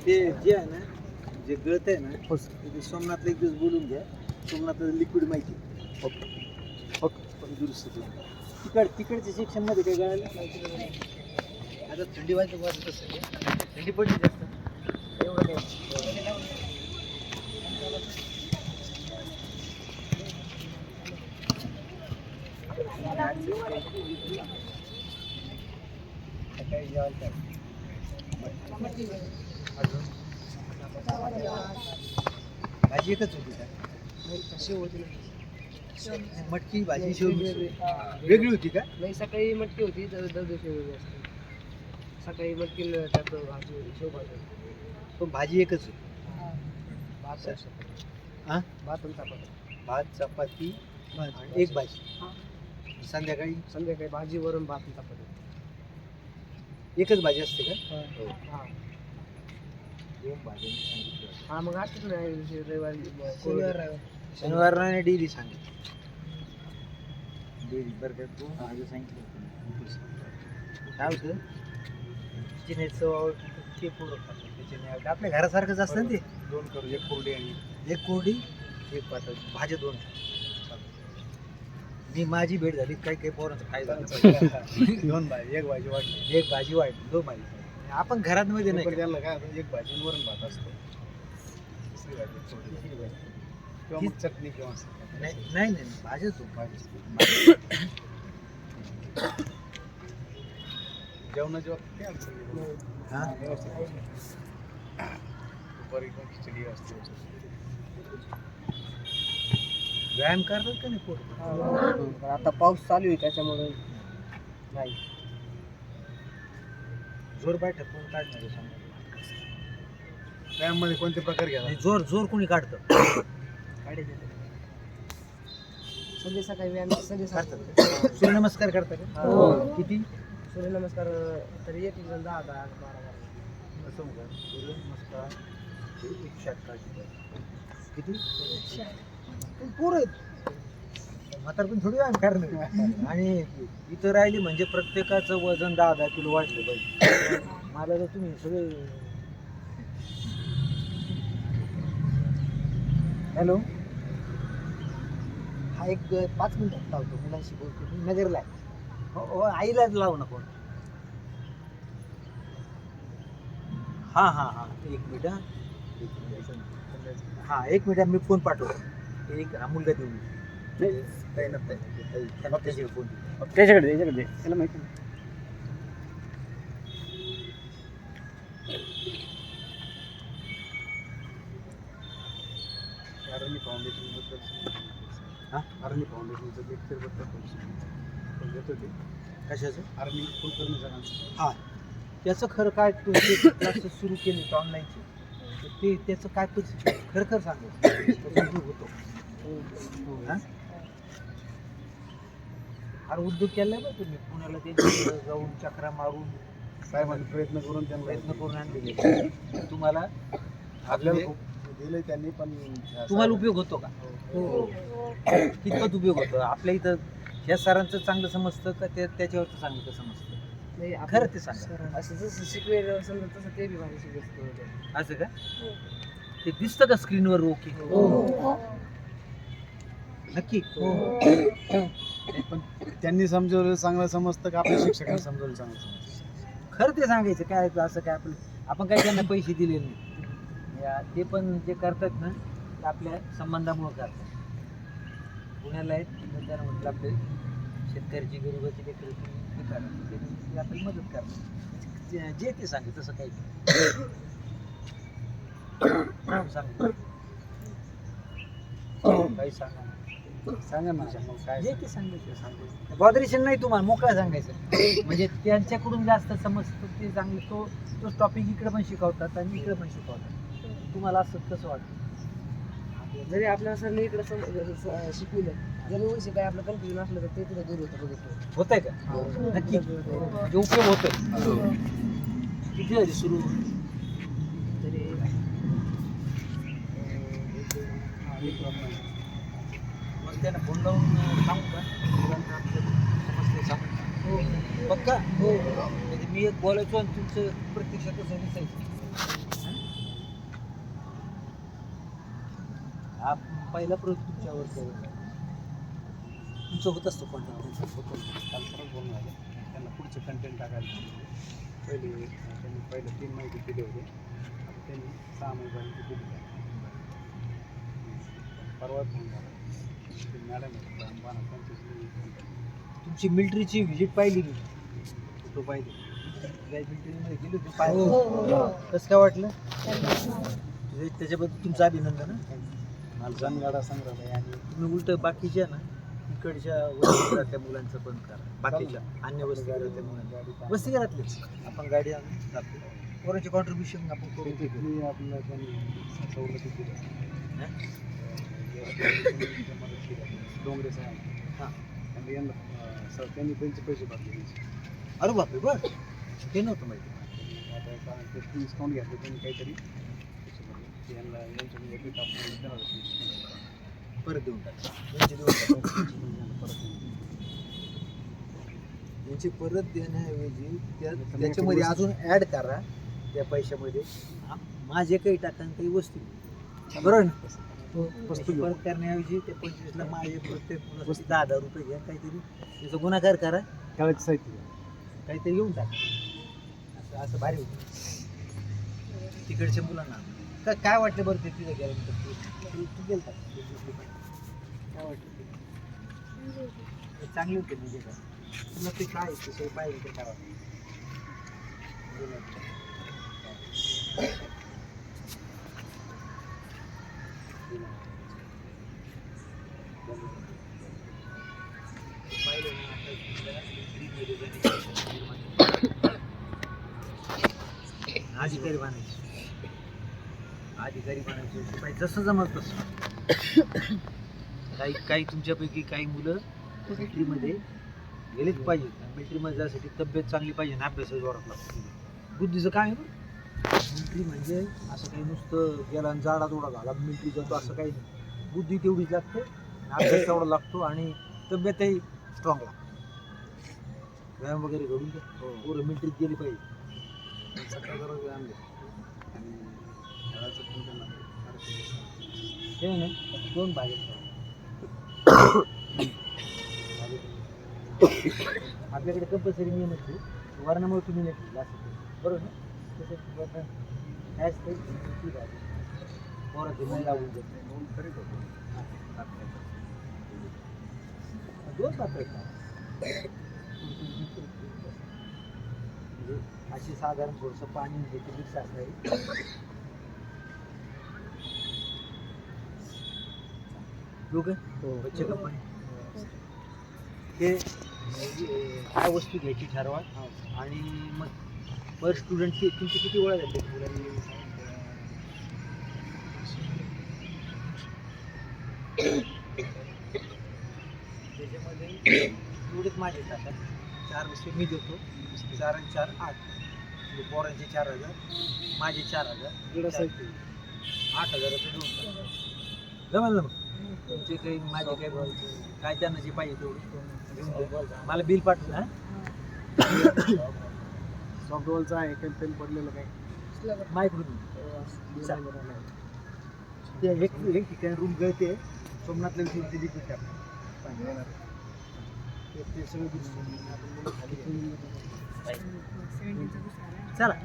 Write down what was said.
ते जे आहे ना, जे गळत आहे ना, ते सोमनाथला एक दिवस बोलून घ्या. सोमनाथला लिक्विड माहिती पण दुरुस्त करू. तिकडच्या सेक्शन मध्ये काही गळायला आता थंडी वाजत वाजत असेल, थंडी पडली जास्त एवढं काही. भाजी एकच होती का? शेव होती, मटकी भाजी शेव वेगळी होती का? नाही, सकाळी मटकी होती तर दरदिवशी वेगळी असते. सकाळी मटकी त्यात भाजी शेव भाजी, पण भाजी एकच होती. भात हां, भात आणि चपाती. भात चपाती आणि एक भाजी. संध्याकाळी भाजी वरण भात आणि चपाती. एकच भाजी असते का? हां दोन भाज्या सांगितलं. हां, मग असंच नाही रविवारी शनिवार आणि डेली सांगितलं. डेली बरं का, दोन भाज्या सांगितलं. काय होतं, तिने चव ते पोरं खातात त्याच्याने. आपल्या घरासारखंच असतं ना ते. दोन करू, एक कोरडी एक पातळ, भाज्या दोन. मी माझी भेट झाली, काही पोरांचं काय झालं. दोन भाजी, एक भाजी वाटली, दोन भाजी. आपण घरात मध्ये नाही, त्याला काय एक भाजी वरण भात असतो, तिसरी भाजी किंवा मग चटणी किंवा नाही भाजीच तो भाजी. जेवणाची बाबतीत काय अडचण नाही. हां, दुपारी पण खिचडी असते. व्यायाम करतात का नाही पोट? आता पाऊस चालू आहे त्याच्यामुळे नाही. जोर बैठक कोण काढणार आहे सांगा? व्यायाम मध्ये कोणते प्रकार घ्या? जोर कोणी काढतं? काढायचे संध्या सकाळी व्यायाम संध्या करतात. सूर्यनमस्कार करता का? हो. किती? सूर्यनमस्कार तरी एक 10 12 असं का? सूर्यनमस्कार 158 किती? पोरं आहेत, म्हातार पण थोडी व्यायाम करणार. आणि इथं राहिली म्हणजे प्रत्येकाचं वजन 10 किलो वाढलं पाहिजे. मला तर तुम्ही सगळे. हॅलो, हा एक 5 मिनिटात लावतो, मुलांशी बोलतो. मी नगरला आहे. हो, आईलाच लावू नको. हां, एक मिनिट. हां, एक मिनिट, मी फोन पाठवतो. एक मुलगा देऊन त्याच्याकडे फोन, त्याच्याकडे त्याला माहिती नाही. आर्मी फाउंडेशन बद्दल, आर्मी फाउंडेशनचं लेक्चर बद्दल घेतो ते. कशाचं? आर्मी कुलकर्णी. हां, त्याचं खरं काय, तुमचे क्लासेस सुरू केले ऑनलाईनचे, ते त्याचं काय खरं सांगायचं होतो. फार उद्योग केलाय बा तुम्ही पुण्याला, ते जाऊन चक्रा मारून साहेबांनी प्रयत्न करून प्रयत्न आणलेले. तुम्हाला आपल्याला दिले त्यांनी, पण तुम्हाला उपयोग होतो का? हो. कितपत उपयोग होतो? आपल्या इथं ह्या सरांचं चांगलं समजतं का त्याच्यावरचं चांगलं समजतं? नाही, खरं ते सांगा. असं जसं शिकवेल समजा तसं ते बी भारी शिकवत. असं का? ते दिसतं का स्क्रीनवर? ओके, नक्की. पण त्यांनी समजवलं चांगलं समजतं का आपल्या शिक्षकांनी समजवलं चांगलं समजतं? खरं ते सांगायचं. काय असं काय आपण काही त्यांना पैसे दिले नाही. ते पण जे करतात ना, ते आपल्या संबंधामुळे करतात. पुण्याला आहेत, त्यांना म्हटलं आपले शेतकऱ्याची गरिबाची लेकरं हे करा, ते आपल्याला मदत करतात. जे ते सांगेल तसं काही सांग, काही सांगा ना, काय जे ते सांगायचं. बॉदरेशन नाही तुम्हाला, मोकळं सांगायचं. म्हणजे त्यांच्याकडून जास्त समजतं ते चांगलं. तोच टॉपिक इकडे पण शिकवतात आणि इकडे पण शिकवतात. तुम्हाला असं कसं वाटतं? जरी आपल्या सरने इकडे शिकविलं, जरी वर्षी काय आपलं कन्फ्युजन असलं तर ते तिथे दूर होतं. होतंय का? नक्की म्हणजे उपयोग होतोय. किती झाली सुरू? तरी मग त्यांना फोन लावून सांगू का? समजते सांगू पक्का? हो. म्हणजे मी एक बोलायचो आणि तुमचं प्रत्यक्षात कसं दिसायचं. हा पहिला प्रोजेक्ट तुमच्यावर केला. तुमचं होत असतो कॉन्टॅक्ट. काल परत बोलणं झालं त्यांना पुढचे कंटेंट टाकायला सांगितले. त्यांनी पहिले 3 माहिती दिली होती, आता त्यांनी 6 महिन्यांची दिली आहे. परवा फोन झाला ते मॅडम तुमची मिलिटरीची व्हिजिट पाहिली मी, फोटो पाहिले. काही मिलिटरीमध्ये गेलो होतो पाहिलं. कसं काय वाटलं? त्याच्याबद्दल तुमचं अभिनंदन. मला जनगाडा संग्रहालय आणि तुम्ही उलट बाकीच्या ना इकडच्या वस्तीघरातल्या मुलांचं पण करा. बाकीच्या अन्य वस्तीघरातल्या मुलांच्या वस्तीघरातलेच आपण गाडी आणून जातो. पोरांचे कॉन्ट्रीब्युशन आपण करू. मी आपल्याला त्यांनी सवलती दिल्या. डोंगरे साहेब हां. आणि यांना त्यांनी त्यांचे पैसे भरले. अरे बापरे, बरं ते नव्हतं माहिती. आता कारण ते डिस्काउंट घेतलं त्यांनी काहीतरी पैसे भरले. ते यांना यांच्याकडे एक आपण देणार होतो. परत देऊन टाका. यांचे देऊन टाका. परत यांचे परत देण्याऐवजी त्याच्यामध्ये अजून ॲड करा त्या पैशामध्ये. माझे काही टाका आणि काही वस्तू घ्या. बरोबर ना? वस्तू परत करण्याऐवजी त्या 25ला माझे प्रत्येक मुलासाठी 10,000 रुपये घ्या. काहीतरी त्याचा गुणाकार करा. खेळायचं साहित्य काहीतरी घेऊन टाका. असं भारी होतं तिकडच्या मुलांना. काय वाटलं बरं ते तिथं गेल्यानंतर? तू गेलता काय वाटलं ते? चांगली होते म्हणजे काय तुला ते काय ते पाहिजे ते काय वाटलं? अधिकारी बनायचे शिपाई जसं जमत तसं. काही तुमच्यापैकी काही मुलं मिलिटरीमध्ये गेलेच पाहिजे. मिलिटरीमध्ये जाण्यासाठी तब्येत चांगली पाहिजे आणि अभ्यासाचा जोरात लागतो. बुद्धीचं काय आहे ना मिलिटरी म्हणजे असं काही नुसतं गेला आणि जाडा जोडा झाला मिलिटरी जातो असं काही नाही. बुद्धी तेवढीच लागते, अभ्यास तेवढा लागतो आणि तब्येतही स्ट्रॉंग लागते. व्यायाम वगैरे घडून घ्या. पोरं मिलिटरीत गेली पाहिजे. सकाळ जरा व्यायाम घ्या आणि खेळाचं पण त्यांना हे ना 2 भाज्या आपल्याकडे कंपल्सरी नियम असते. वर्णामुळे तुम्ही नाही ठेवलं असं बरोबर ना? तसं वर्ण काय असतं ती भाजी पोराची नाही लावून देत. दोन करीत होतो. 2 पात्र म्हणजे अशी साधारण थोडंसं पाणी घ्यायचं मिक्स असणारी लोक बच्चे कंपनी ते काय वस्तू घ्यायची ठरवा आणि मग पर स्टुडंट तुमची किती वेळा झाली मुलांनी? त्याच्यामध्ये एवढेच माझे टाकतात. 4 वस्तू मी देतो. 4 आणि 4 8 म्हणजे पोरांचे 4,000 माझे 4,000 8,000 देऊन टाका. जमेल ना मग? तुमचे काही माझे काही काय त्यांना जे पाहिजे तेवढं मला बिल पाठवून. हां सॉफ्टबॉलचं आहे काही पेन पडलेलं काय मायक्रोन ते एक ठिकाणी रूम गळते. सोमनाथला विषयी ते लिक्विड टाकतात. ते सगळं चला.